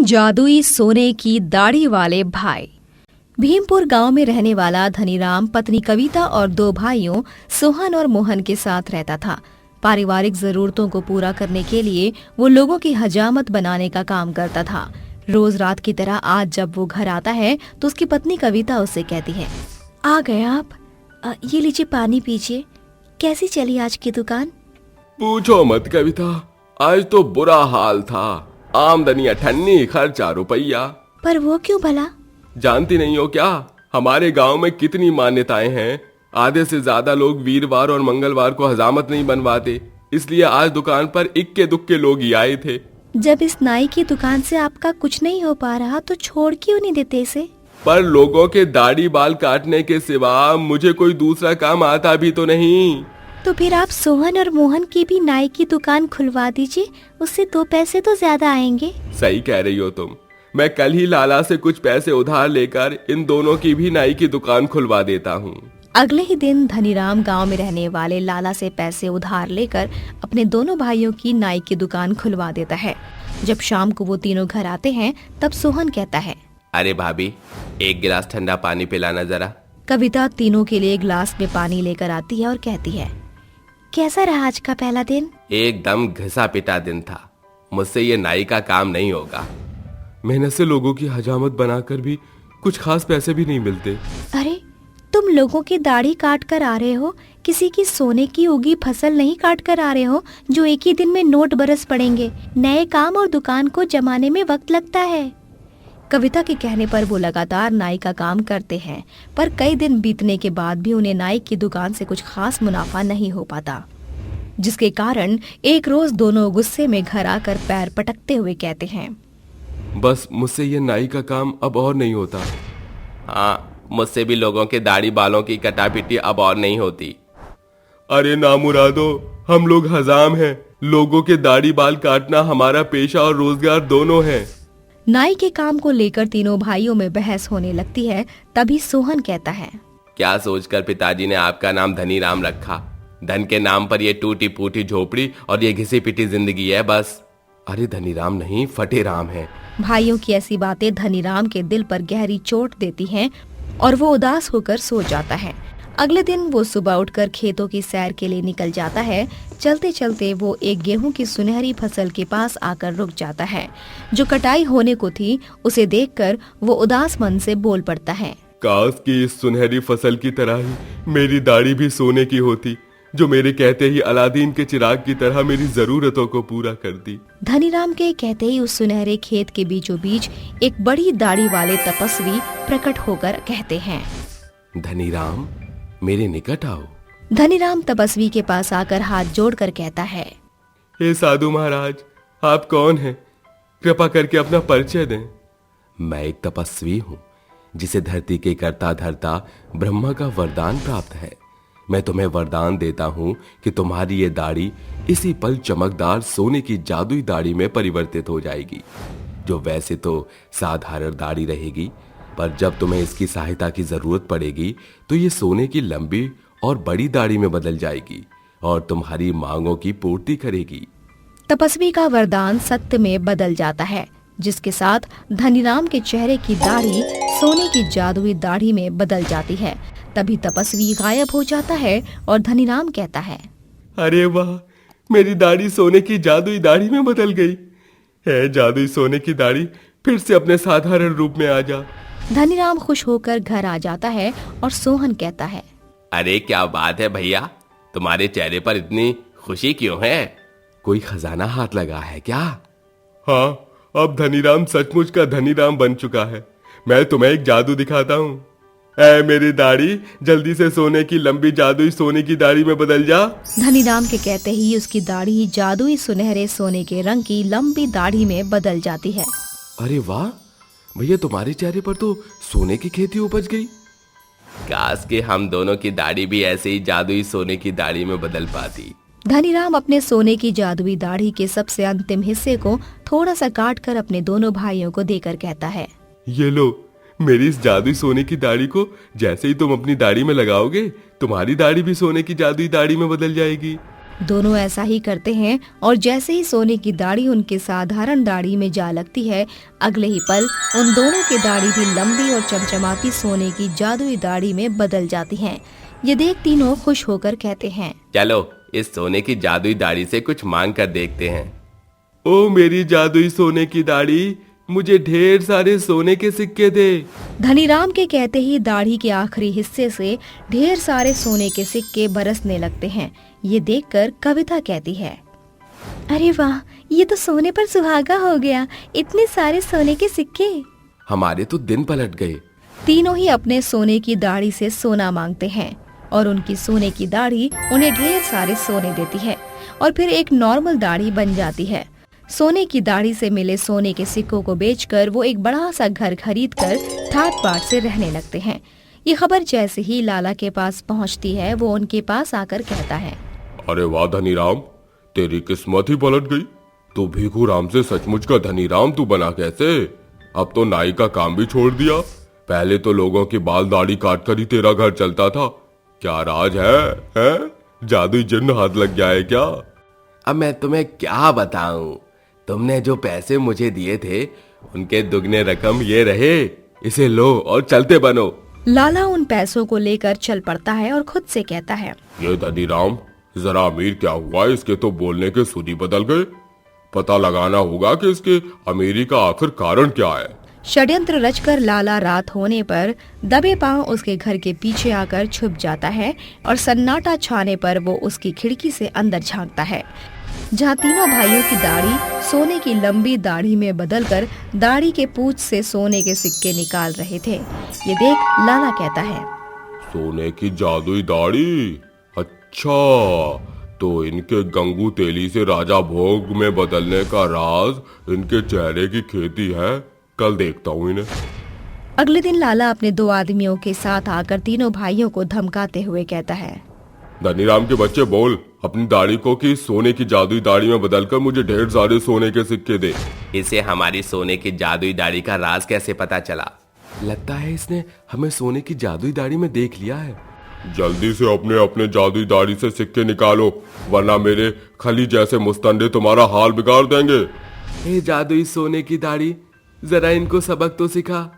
जादुई सोने की दाढ़ी वाले भाई। भीमपुर गांव में रहने वाला धनीराम पत्नी कविता और दो भाइयों सोहन और मोहन के साथ रहता था। पारिवारिक जरूरतों को पूरा करने के लिए वो लोगों की हजामत बनाने का काम करता था। रोज रात की तरह आज जब वो घर आता है तो उसकी पत्नी कविता उससे कहती है, आ गए आप, ये लीजिए पानी पीजिए। कैसी चली आज की दुकान? पूछो मत कविता, आज तो बुरा हाल था। आमदनी अठन्नी, खर्चा रुपया। पर वो क्यों भला? जानती नहीं हो क्या, हमारे गांव में कितनी मान्यताएं हैं। आधे से ज्यादा लोग वीरवार और मंगलवार को हजामत नहीं बनवाते, इसलिए आज दुकान पर इक्के दुक्के लोग ही आए थे। जब इस नाई की दुकान से आपका कुछ नहीं हो पा रहा तो छोड़ क्यों नहीं देते इसे? पर लोगों के दाढ़ी बाल काटने के सिवा मुझे कोई दूसरा काम आता भी तो नहीं। तो फिर आप सोहन और मोहन की भी नाई की दुकान खुलवा दीजिए, उससे 2 पैसे तो ज्यादा आएंगे। सही कह रही हो तुम। मैं कल ही लाला से कुछ पैसे उधार लेकर इन दोनों की भी नाई की दुकान खुलवा देता हूँ। अगले ही दिन धनीराम गांव में रहने वाले लाला से पैसे उधार लेकर अपने दोनों भाइयों की नाई की दुकान खुलवा देता है। जब शाम को वो तीनों घर आते हैं तब सोहन कहता है, अरे भाभी, एक गिलास ठंडा पानी पिलाना जरा। कविता तीनों के लिए गिलास में पानी लेकर आती है और कहती है, कैसा रहा आज का पहला दिन? एकदम घिसा पिटा दिन था। मुझसे ये नाई का काम नहीं होगा। मेहनत से लोगों की हजामत बनाकर भी कुछ खास पैसे भी नहीं मिलते। अरे तुम लोगों की दाढ़ी काट कर आ रहे हो, किसी की सोने की उगी फसल नहीं काट कर आ रहे हो जो एक ही दिन में नोट बरस पड़ेंगे। नए काम और दुकान को जमाने में वक्त लगता है। कविता के कहने पर वो लगातार नाई का काम करते हैं, पर कई दिन बीतने के बाद भी उन्हें नाई की दुकान से कुछ खास मुनाफा नहीं हो पाता, जिसके कारण एक रोज दोनों गुस्से में घर आकर पैर पटकते हुए कहते हैं, बस मुझसे ये नाई का काम अब और नहीं होता। हाँ, मुझसे भी लोगों के दाढ़ी बालों की कटापिटी अब और नहीं होती। अरे नामुरादो, हम लोग हजाम हैं। लोगों के दाढ़ी बाल काटना हमारा पेशा और रोजगार दोनों है। नाई के काम को लेकर तीनों भाइयों में बहस होने लगती है। तभी सोहन कहता है, क्या सोचकर पिताजी ने आपका नाम धनीराम रखा? धन के नाम पर ये टूटी फूटी झोपड़ी और ये घिसी पिटी जिंदगी है बस। अरे धनीराम नहीं, फटे राम है। भाइयों की ऐसी बातें धनीराम के दिल पर गहरी चोट देती हैं और वो उदास होकर सो जाता है। अगले दिन वो सुबह उठकर खेतों की सैर के लिए निकल जाता है। चलते चलते वो एक गेहूं की सुनहरी फसल के पास आकर रुक जाता है जो कटाई होने को थी। उसे देखकर वो उदास मन से बोल पड़ता है, काश कि इस सुनहरी फसल की तरह ही मेरी दाढ़ी भी सोने की होती, जो मेरे कहते ही अलादीन के चिराग की तरह मेरी जरूरतों को पूरा कर दी। धनीराम के कहते ही उस सुनहरे खेत के बीचों बीच एक बड़ी दाढ़ी वाले तपस्वी प्रकट होकर कहते हैं, धनीराम, मेरे निकट आओ। धनीराम तपस्वी के पास आकर हाथ जोड़कर कहता है, हे साधु महाराज, आप कौन हैं? कृपा करके अपना परिचय दें। मैं एक तपस्वी हूँ जिसे धरती के कर्ता धर्ता ब्रह्मा का वरदान प्राप्त है। मैं तुम्हें वरदान देता हूँ कि तुम्हारी ये दाढ़ी इसी पल चमकदार सोने की जादुई दाढ़ी में परिवर्तित हो जाएगी, जो वैसे तो साधारण दाढ़ी रहेगी, पर जब तुम्हें इसकी सहायता की जरूरत पड़ेगी तो ये सोने की लंबी और बड़ी दाढ़ी में बदल जाएगी और तुम्हारी मांगों की पूर्ति करेगी। तपस्वी का वरदान सत्य में बदल जाता है, जिसके साथ धनीराम के चेहरे की दाढ़ी सोने की जादुई दाढ़ी में बदल जाती है। तभी तपस्वी गायब हो जाता है और धनीराम कहता है, अरे वाह, मेरी दाढ़ी सोने की जादुई दाढ़ी में बदल गई है। जादुई सोने की दाढ़ी, फिर से अपने साधारण रूप में आ जा। धनीराम खुश होकर घर आ जाता है और सोहन कहता है, अरे क्या बात है भैया, तुम्हारे चेहरे पर इतनी खुशी क्यों है? कोई खजाना हाथ लगा है क्या? हाँ, अब धनीराम सचमुच का धनीराम बन चुका है। मैं तुम्हें एक जादू दिखाता हूँ। ऐ मेरी दाढ़ी, जल्दी से सोने की लंबी जादुई सोने की दाढ़ी में बदल जा। धनीराम के कहते ही उसकी दाढ़ी जादुई सुनहरे सोने के रंग की लंबी दाढ़ी में बदल जाती है। अरे वाह भैया, तुम्हारे चेहरे पर तो सोने की खेती उपज गई। काश कि हम दोनों की दाढ़ी भी ऐसे ही जादुई सोने की दाढ़ी में बदल पाती। धनीराम अपने सोने की जादुई दाढ़ी के सबसे अंतिम हिस्से को थोड़ा सा काट कर अपने दोनों भाइयों को देकर कहता है, ये लो, मेरी इस जादुई सोने की दाढ़ी को जैसे ही तुम अपनी दाढ़ी में लगाओगे, तुम्हारी दाढ़ी भी सोने की जादुई दाढ़ी में बदल जाएगी। दोनों ऐसा ही करते हैं और जैसे ही सोने की दाढ़ी उनके साधारण दाढ़ी में जा लगती है, अगले ही पल उन दोनों की दाढ़ी भी लंबी और चमचमाती सोने की जादुई दाढ़ी में बदल जाती हैं। ये देख तीनों खुश होकर कहते हैं, चलो इस सोने की जादुई दाढ़ी से कुछ मांग कर देखते हैं। ओ मेरी जादुई सोने की दाढ़ी, मुझे ढेर सारे सोने के सिक्के दे। धनीराम के कहते ही दाढ़ी के आखिरी हिस्से से ढेर सारे सोने के सिक्के बरसने लगते हैं। ये देखकर कविता कहती है, अरे वाह, ये तो सोने पर सुहागा हो गया, इतने सारे सोने के सिक्के। हमारे तो दिन पलट गए। तीनों ही अपने सोने की दाढ़ी से सोना मांगते हैं और उनकी सोने की दाढ़ी उन्हें ढेर सारे सोने देती है और फिर एक नॉर्मल दाढ़ी बन जाती है। सोने की दाढ़ी से मिले सोने के सिक्कों को बेचकर वो एक बड़ा सा घर खरीदकर ठाट बाट से रहने लगते हैं। ये खबर जैसे ही लाला के पास पहुंचती है, वो उनके पास आकर कहता है, अरे वाह धनीराम, तेरी किस्मत ही पलट गई। तू भीखू राम से सचमुच का धनीराम तू बना कैसे? अब तो नाई का काम भी छोड़ दिया। पहले तो लोगों की बाल दाढ़ी काट कर ही तेरा घर चलता था। क्या राज है? जादुई जिन्न हाथ लग गया है क्या? अब मैं तुम्हें क्या बताऊं? तुमने जो पैसे मुझे दिए थे उनके दुगने रकम ये रहे, इसे लो और चलते बनो। लाला उन पैसों को लेकर चल पड़ता है और खुद से कहता है, ये धनीराम जरा अमीर क्या हुआ, इसके तो बोलने के सुर ही बदल गए। पता लगाना होगा कि इसके अमीरी का आखिर कारण क्या है। षड्यंत्र रचकर लाला रात होने पर दबे पांव उसके घर के पीछे आकर छुप जाता है और सन्नाटा छाने पर वो उसकी खिड़की से अंदर झांकता है, जहाँ तीनों भाइयों की दाढ़ी सोने की लंबी दाढ़ी में बदलकर दाढ़ी के पूंछ से सोने के सिक्के निकाल रहे थे। ये देख लाला कहता है, सोने की जादुई दाढ़ी, अच्छा तो इनके गंगू तेली से राजा भोग में बदलने का राज इनके चेहरे की खेती है। कल देखता हूँ इन्हें। अगले दिन लाला अपने दो आदमियों के साथ आकर तीनों भाइयों को धमकाते हुए कहता है, धनीराम के बच्चे बोल अपनी दाढ़ी को कि सोने की जादुई दाढ़ी में बदलकर मुझे ढेर सारे सोने के सिक्के दे। इसे हमारी सोने की जादुई दाढ़ी का राज कैसे पता चला? लगता है इसने हमें सोने की जादुई दाढ़ी में देख लिया है। जल्दी से अपने अपने जादुई दाढ़ी से सिक्के निकालो, वरना मेरे खली जैसे मुस्तंडे तुम्हारा हाल बिगाड़ देंगे। हे जादुई सोने की दाढ़ी, जरा इनको सबक तो सिखा।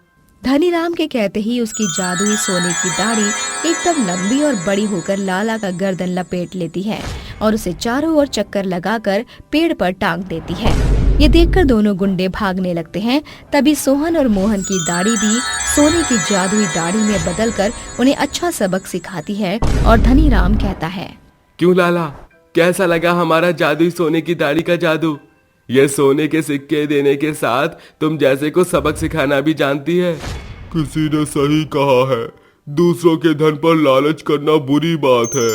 धनीराम के कहते ही उसकी जादुई सोने की दाढ़ी एकदम लंबी और बड़ी होकर लाला का गर्दन लपेट लेती है और उसे चारों ओर चक्कर लगाकर पेड़ पर टांग देती है। ये देखकर दोनों गुंडे भागने लगते हैं। तभी सोहन और मोहन की दाढ़ी भी सोने की जादुई दाढ़ी में बदलकर उन्हें अच्छा सबक सिखाती है और धनीराम कहता है, क्यों लाला, कैसा लगा हमारा जादुई सोने की दाढ़ी का जादू? ये सोने के सिक्के देने के साथ तुम जैसे को सबक सिखाना भी जानती है। किसी ने सही कहा है, दूसरों के धन पर लालच करना बुरी बात है।